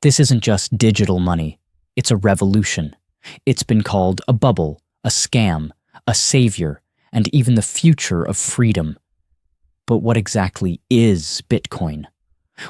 This isn't just digital money, it's a revolution. It's been called a bubble, a scam, a savior, and even the future of freedom. But what exactly is Bitcoin?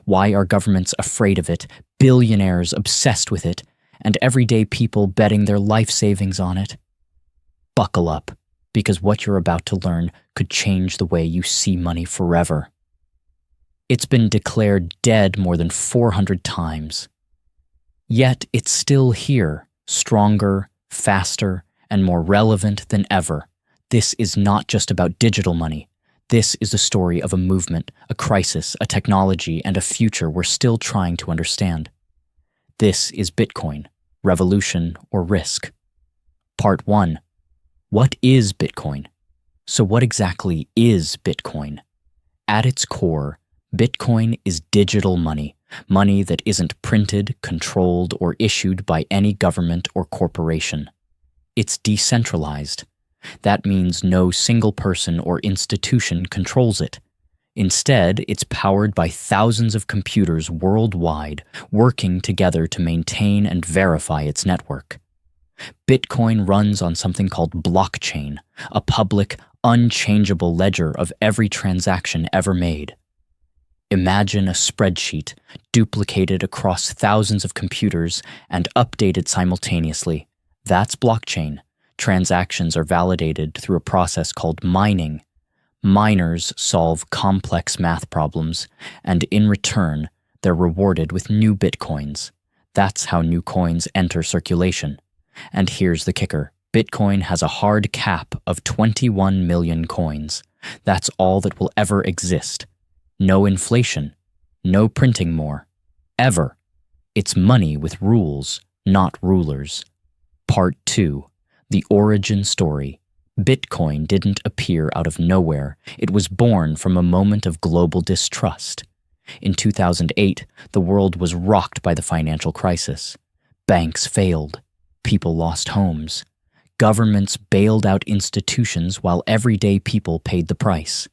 Why are governments afraid of it, billionaires obsessed with it, and everyday people betting their life savings on it? Buckle up, because what you're about to learn could change the way you see money forever. It's been declared dead more than 400 times. Yet it's still here, stronger, faster, and more relevant than ever. This is not just about digital money. This is the story of a movement, a crisis, a technology, and a future we're still trying to understand. This is Bitcoin, Revolution or Risk. Part 1. What is Bitcoin? So what exactly is Bitcoin? At its core, Bitcoin is digital money, money that isn't printed, controlled, or issued by any government or corporation. It's decentralized. That means no single person or institution controls it. Instead, it's powered by thousands of computers worldwide working together to maintain and verify its network. Bitcoin runs on something called blockchain, a public, unchangeable ledger of every transaction ever made. Imagine a spreadsheet duplicated across thousands of computers and updated simultaneously. That's blockchain. Transactions are validated through a process called mining. Miners solve complex math problems, and in return, they're rewarded with new bitcoins. That's how new coins enter circulation. And here's the kicker. Bitcoin has a hard cap of 21 million coins. That's all that will ever exist. No inflation. No printing more. Ever. It's money with rules, not rulers. Part 2. The origin story. Bitcoin didn't appear out of nowhere. It was born from a moment of global distrust. In 2008, the world was rocked by the financial crisis. Banks failed. People lost homes. Governments bailed out institutions while everyday people paid the price.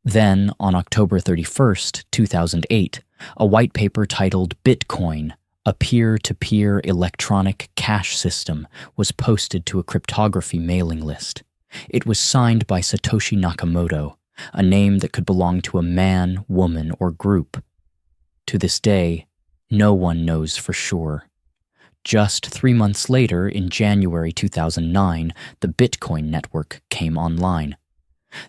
Then, on October 31st, 2008, a white paper titled Bitcoin, a peer-to-peer electronic cash system, was posted to a cryptography mailing list. It was signed by Satoshi Nakamoto, a name that could belong to a man, woman, or group. To this day, no one knows for sure. Just 3 months later, in January 2009, the Bitcoin network came online.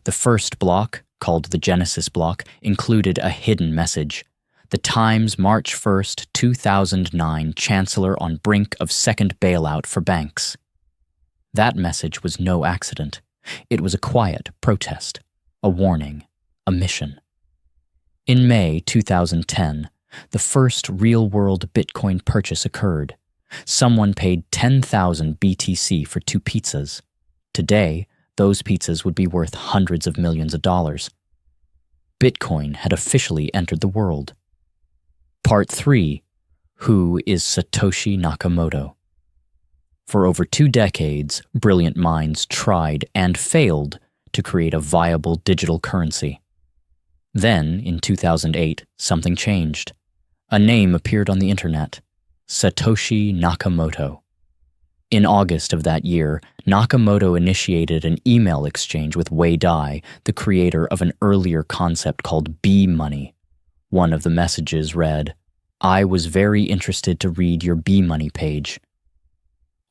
The first block, called the Genesis block, included a hidden message. The Times, March 1st, 2009, Chancellor on brink of second bailout for banks. That message was no accident. It was a quiet protest, a warning, a mission. In May 2010, the first real-world Bitcoin purchase occurred. Someone paid 10,000 BTC for 2 pizzas. Today, those pizzas would be worth hundreds of millions of dollars. Bitcoin had officially entered the world. Part 3. Who is Satoshi Nakamoto? For over 2 decades, brilliant minds tried and failed to create a viable digital currency. Then, in 2008, something changed. A name appeared on the internet: Satoshi Nakamoto. In August of that year, Nakamoto initiated an email exchange with Wei Dai, the creator of an earlier concept called B-Money. One of the messages read, "I was very interested to read your B-Money page.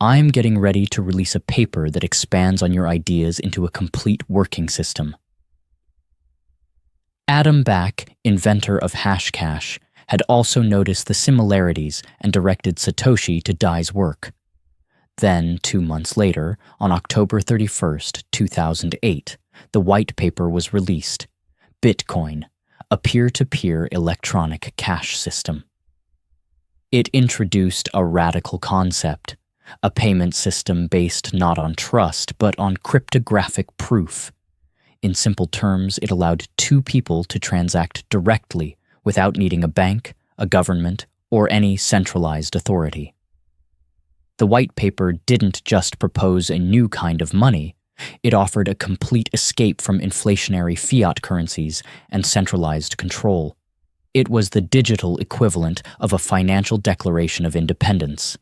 I'm getting ready to release a paper that expands on your ideas into a complete working system." Adam Back, inventor of Hashcash, had also noticed the similarities and directed Satoshi to Dai's work. Then, 2 months later, on October 31st, 2008, the white paper was released: Bitcoin, a peer-to-peer electronic cash system. It introduced a radical concept, a payment system based not on trust but on cryptographic proof. In simple terms, it allowed 2 people to transact directly without needing a bank, a government, or any centralized authority. The white paper didn't just propose a new kind of money, it offered a complete escape from inflationary fiat currencies and centralized control. It was the digital equivalent of a financial declaration of independence.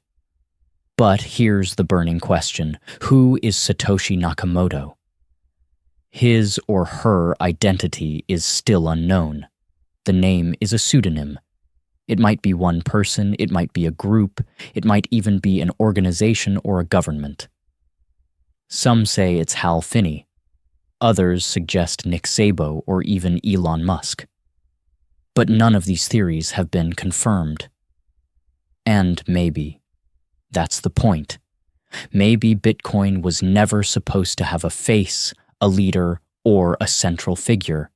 But here's the burning question: who is Satoshi Nakamoto? His or her identity is still unknown. The name is a pseudonym. It might be one person, it might be a group, it might even be an organization or a government. Some say it's Hal Finney. Others suggest Nick Szabo or even Elon Musk. But none of these theories have been confirmed. And maybe that's the point. Maybe Bitcoin was never supposed to have a face, a leader, or a central figure.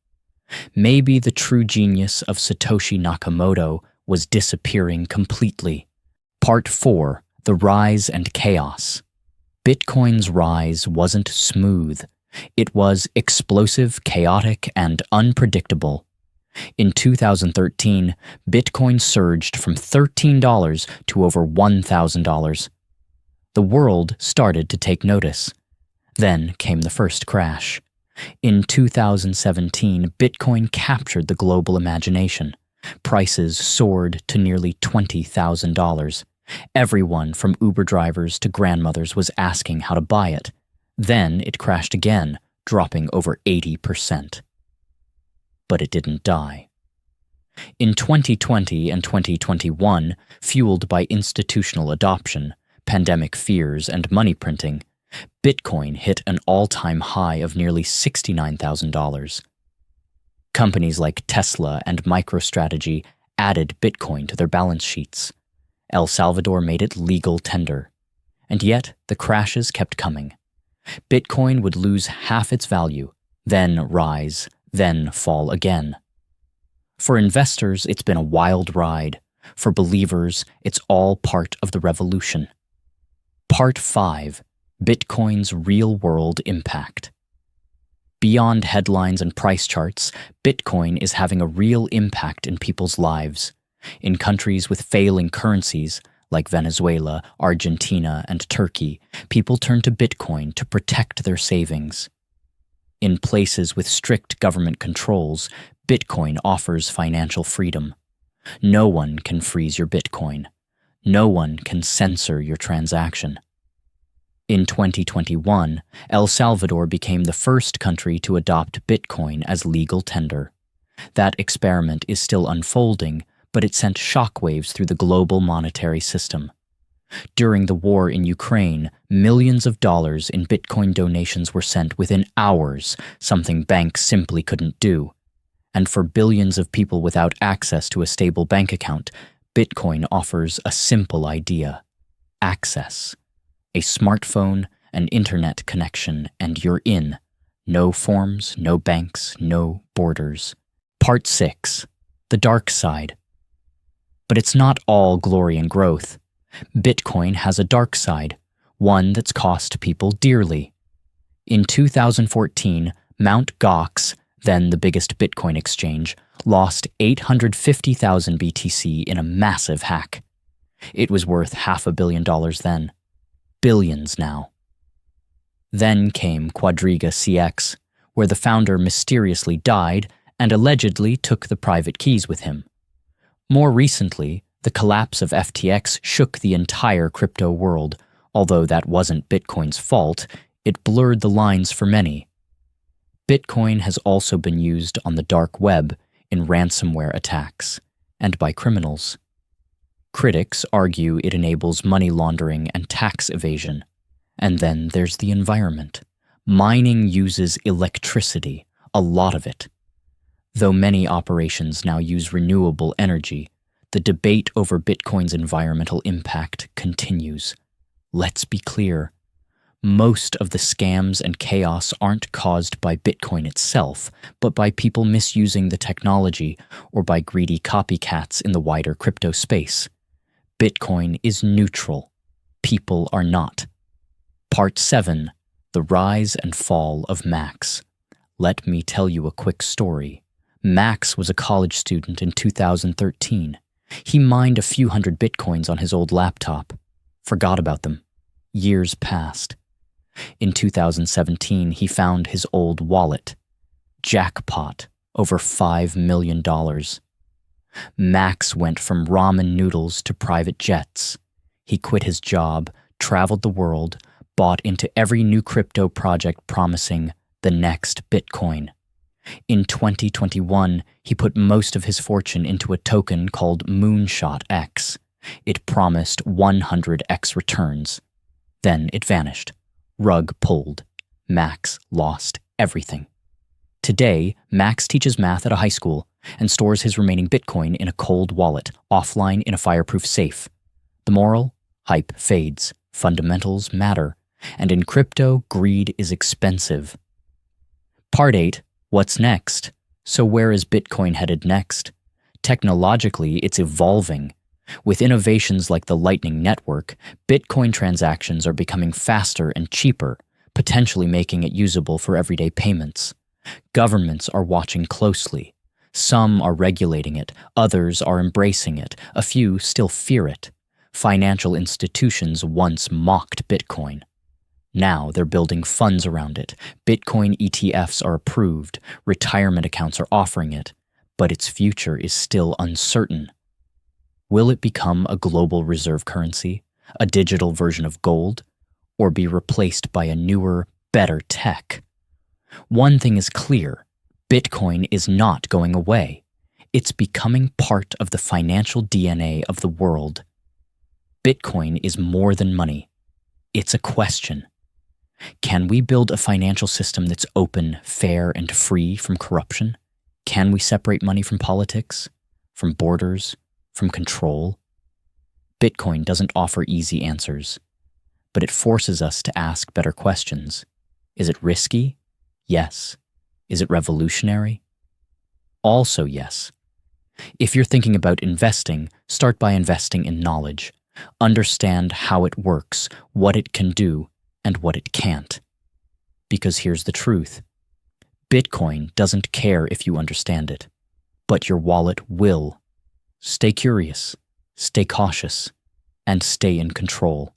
Maybe the true genius of Satoshi Nakamoto was disappearing completely. Part 4: The Rise and Chaos. Bitcoin's rise wasn't smooth. It was explosive, chaotic, and unpredictable. In 2013, Bitcoin surged from $13 to over $1,000. The world started to take notice. Then came the first crash. In 2017, Bitcoin captured the global imagination. Prices soared to nearly $20,000. Everyone from Uber drivers to grandmothers was asking how to buy it. Then it crashed again, dropping over 80%. But it didn't die. In 2020 and 2021, fueled by institutional adoption, pandemic fears, and money printing, Bitcoin hit an all-time high of nearly $69,000. Companies like Tesla and MicroStrategy added Bitcoin to their balance sheets. El Salvador made it legal tender. And yet, the crashes kept coming. Bitcoin would lose half its value, then rise, then fall again. For investors, it's been a wild ride. For believers, it's all part of the revolution. Part 5: Bitcoin's real-world impact. Beyond headlines and price charts, Bitcoin is having a real impact in people's lives. In countries with failing currencies, like Venezuela, Argentina, and Turkey, people turn to Bitcoin to protect their savings. In places with strict government controls, Bitcoin offers financial freedom. No one can freeze your Bitcoin. No one can censor your transaction. In 2021, El Salvador became the first country to adopt Bitcoin as legal tender. That experiment is still unfolding, but it sent shockwaves through the global monetary system. During the war in Ukraine, millions of dollars in Bitcoin donations were sent within hours, something banks simply couldn't do. And for billions of people without access to a stable bank account, Bitcoin offers a simple idea: access. A smartphone, an internet connection, and you're in. No forms, no banks, no borders. Part 6: The Dark Side. But it's not all glory and growth. Bitcoin has a dark side, one that's cost people dearly. In 2014, Mt. Gox, then the biggest Bitcoin exchange, lost 850,000 BTC in a massive hack. It was worth $500 million then. Billions now. Then came Quadriga CX, where the founder mysteriously died and allegedly took the private keys with him. More recently, the collapse of FTX shook the entire crypto world. Although that wasn't Bitcoin's fault, it blurred the lines for many. Bitcoin has also been used on the dark web in ransomware attacks, and by criminals. Critics argue it enables money laundering and tax evasion. And then there's the environment. Mining uses electricity, a lot of it. Though many operations now use renewable energy, the debate over Bitcoin's environmental impact continues. Let's be clear. Most of the scams and chaos aren't caused by Bitcoin itself, but by people misusing the technology or by greedy copycats in the wider crypto space. Bitcoin is neutral. People are not. Part 7: The Rise and Fall of Max. Let me tell you a quick story. Max was a college student in 2013. He mined a few hundred Bitcoins on his old laptop. Forgot about them. Years passed. In 2017, he found his old wallet. Jackpot. Over $5 million. Max went from ramen noodles to private jets. He quit his job, traveled the world, bought into every new crypto project promising the next Bitcoin. In 2021, he put most of his fortune into a token called Moonshot X. It promised 100x returns. Then it vanished. Rug pulled. Max lost everything. Today, Max teaches math at a high school and stores his remaining Bitcoin in a cold wallet, offline in a fireproof safe. The moral? Hype fades. Fundamentals matter. And in crypto, greed is expensive. Part 8. What's next? So where is Bitcoin headed next? Technologically, it's evolving. With innovations like the Lightning Network, Bitcoin transactions are becoming faster and cheaper, potentially making it usable for everyday payments. Governments are watching closely. Some are regulating it, others are embracing it, a few still fear it. Financial institutions once mocked Bitcoin. Now they're building funds around it. Bitcoin ETFs are approved, retirement accounts are offering it, but its future is still uncertain. Will it become a global reserve currency, a digital version of gold, or be replaced by a newer, better tech? One thing is clear: Bitcoin is not going away. It's becoming part of the financial DNA of the world. Bitcoin is more than money. It's a question. Can we build a financial system that's open, fair, and free from corruption? Can we separate money from politics, from borders, from control? Bitcoin doesn't offer easy answers, but it forces us to ask better questions. Is it risky? Yes. Is it revolutionary? Also yes. If you're thinking about investing, start by investing in knowledge. Understand how it works, what it can do, and what it can't. Because here's the truth. Bitcoin doesn't care if you understand it, but your wallet will. Stay curious, stay cautious, and stay in control.